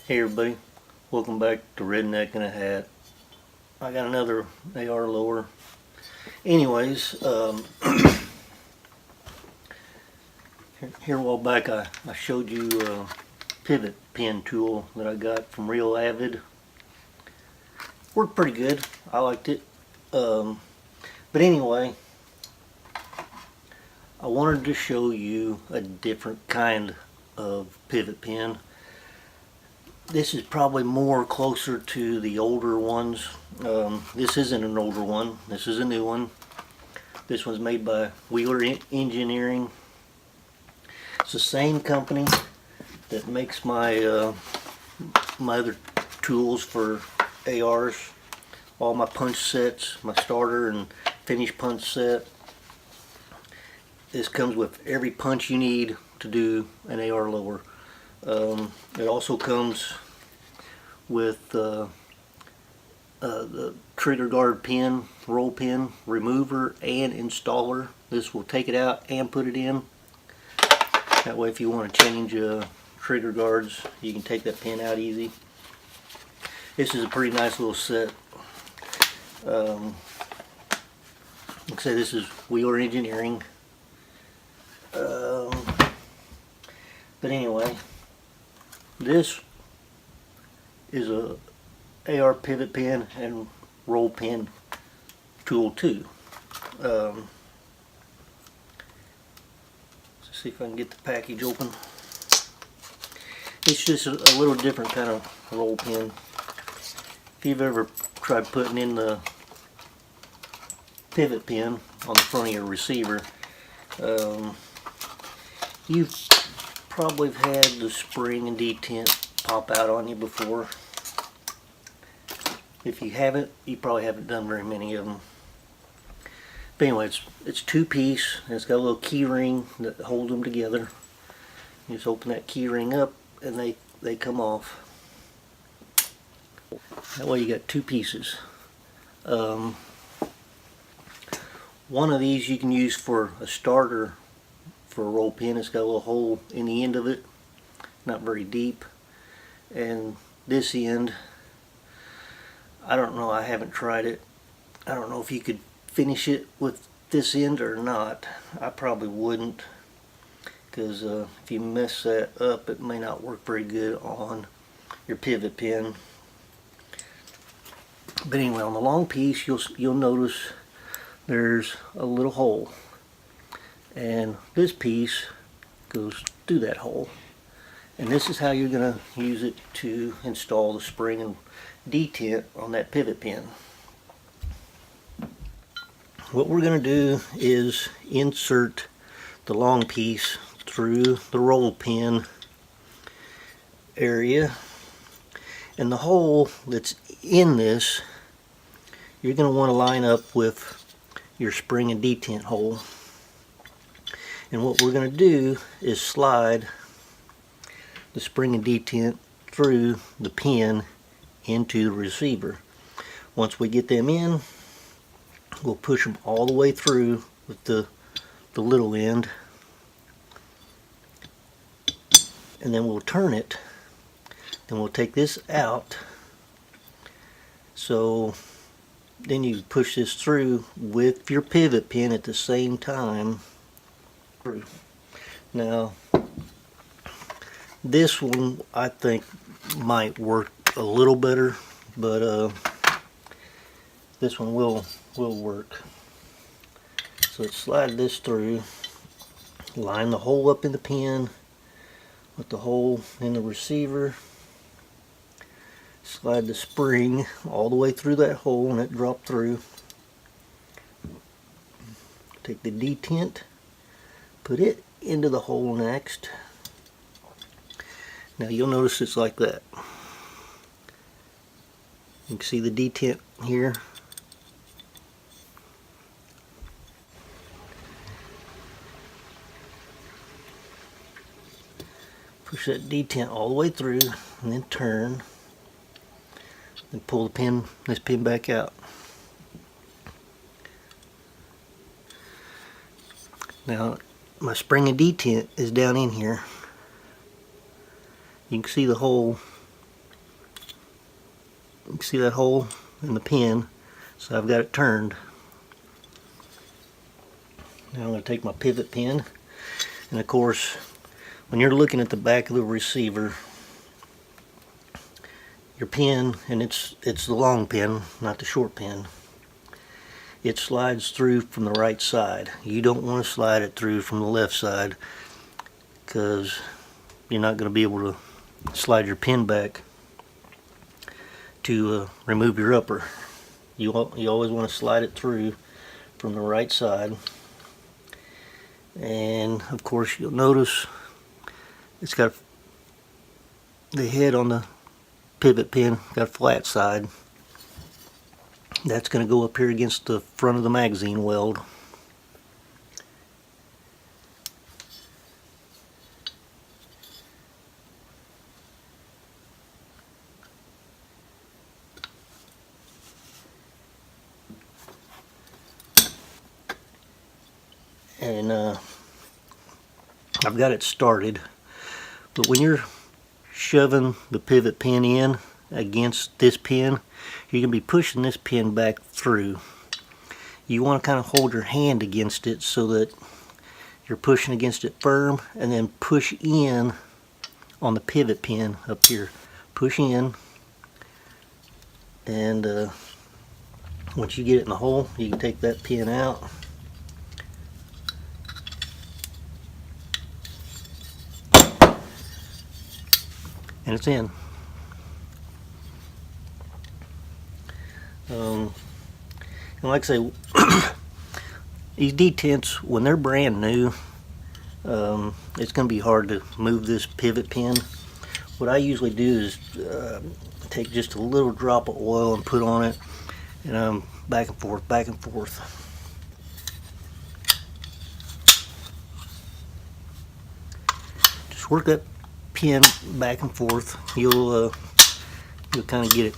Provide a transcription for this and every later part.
Hey everybody, welcome back to Redneck in a Hat. I got another AR lower. Anyways, here a while back I showed you a pivot pin tool that I got from Real Avid. Worked pretty good, I liked it. But anyway, I wanted to show you a different kind of pivot pin. This is probably more closer to the older ones. This isn't an older one. This is a new one. This one's made by Wheeler Engineering. It's the same company that makes my my other tools for ARs. All my punch sets, my starter and finish punch set. This comes with every punch you need to do an AR lower. It also comes with the trigger guard pin, roll pin, remover, and installer. This will take it out and put it in. That way if you want to change trigger guards, you can take that pin out easy. This is a pretty nice little set. Like I say, this is Wheeler Engineering. But anyway, this is a AR pivot pin and roll pin tool too. Let's see if I can get the package open. It's just a little different kind of roll pin. If you've ever tried putting in the pivot pin on the front of your receiver, you've probably had the spring and detent pop out on you before. If you haven't, you probably haven't done very many of them. But anyway, it's two-piece, and it's got a little key ring that holds them together. You just open that key ring up and they come off. That way you got two pieces. One of these you can use for a starter for a roll pin. It's got a little hole in the end of it, not very deep. And this end, I don't know, I haven't tried it. I don't know if you could finish it with this end or not. I probably wouldn't, because if you mess that up, it may not work very good on your pivot pin. But anyway, on the long piece, you'll notice there's a little hole, and this piece goes through that hole. And this is how you're going to use it to install the spring and detent on that pivot pin. What we're going to do is insert the long piece through the roll pin area, and the hole that's in this you're going to want to line up with your spring and detent hole. And what we're going to do is slide the spring and detent through the pin into the receiver. Once we get them in, we'll push them all the way through with the little end, and then we'll turn it. Then we'll take this out, so then you push this through with your pivot pin at the same time. Now this one I think might work a little better, but this one will work. So let's slide this through, line the hole up in the pin with the hole in the receiver, slide the spring all the way through that hole and it drop through. Take the detent, put it into the hole next. Now you'll notice it's like that. You can see the detent here. Push that detent all the way through and then turn and pull this pin back out. Now my spring and detent is down in here. You can see the hole see that hole in the pin, so I've got it turned. Now I'm going to take my pivot pin, and of course when you're looking at the back of the receiver, your pin, and it's the long pin, not the short pin, it slides through from the right side. You don't want to slide it through from the left side, because you're not going to be able to slide your pin back to remove your upper. You always want to slide it through from the right side. And of course you'll notice it's got the head on the pivot pin, got a flat side. That's going to go up here against the front of the magazine weld. And I've got it started, but when you're shoving the pivot pin in against this pin, you're going to be pushing this pin back through. You want to kind of hold your hand against it so that you're pushing against it firm, and then push in on the pivot pin up here. Push in, and once you get it in the hole, you can take that pin out. And it's in. And like I say, these detents, when they're brand new, it's going to be hard to move this pivot pin. What I usually do is take just a little drop of oil and put on it, and I'm back and forth, back and forth. Just work that pin back and forth. You'll kind of get it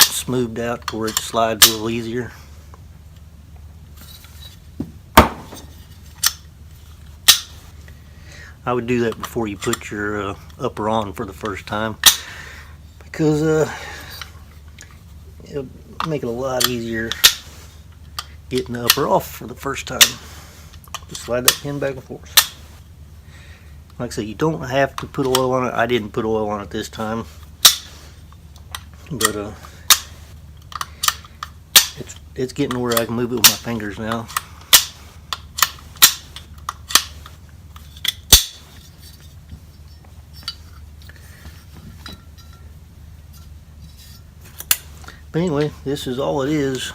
smoothed out to where it slides a little easier. I would do that before you put your upper on for the first time, because it'll make it a lot easier getting the upper off for the first time. Just slide that pin back and forth. Like I said, you don't have to put oil on it. I didn't put oil on it this time, but it's getting to where I can move it with my fingers now. But anyway, this is all it is.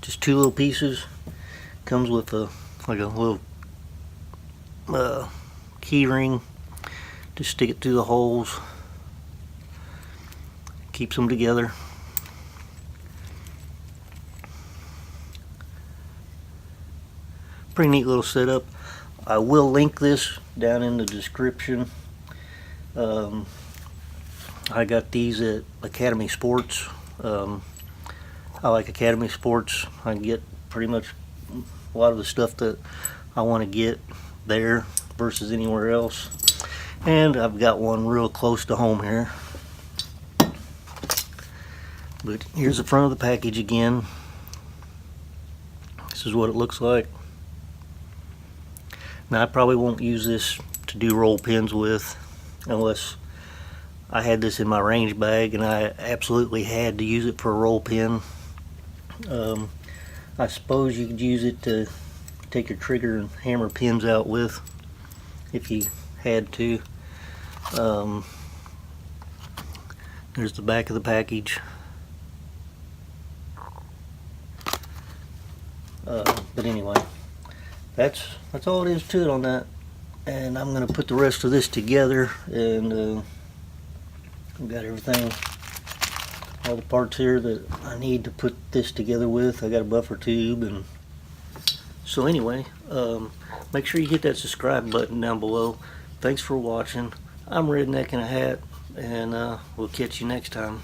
Just two little pieces. Comes with like a little key ring. Just stick it through the holes. Keeps them together. Pretty neat little setup. I will link this down in the description. I got these at Academy Sports. I like Academy Sports. I can get pretty much a lot of the stuff that I want to get there versus anywhere else. And I've got one real close to home here. But here's the front of the package again. This is what it looks like. Now I probably won't use this to do roll pins with unless I had this in my range bag and I absolutely had to use it for a roll pin. I suppose you could use it to take your trigger and hammer pins out with if you had to. There's the back of the package. But anyway, that's all it is to it on that. And I'm going to put the rest of this together, and I've got everything, all the parts here that I need to put this together with. I got a buffer tube, and so anyway, make sure you hit that subscribe button down below. Thanks for watching. I'm Redneck in a Hat, and we'll catch you next time.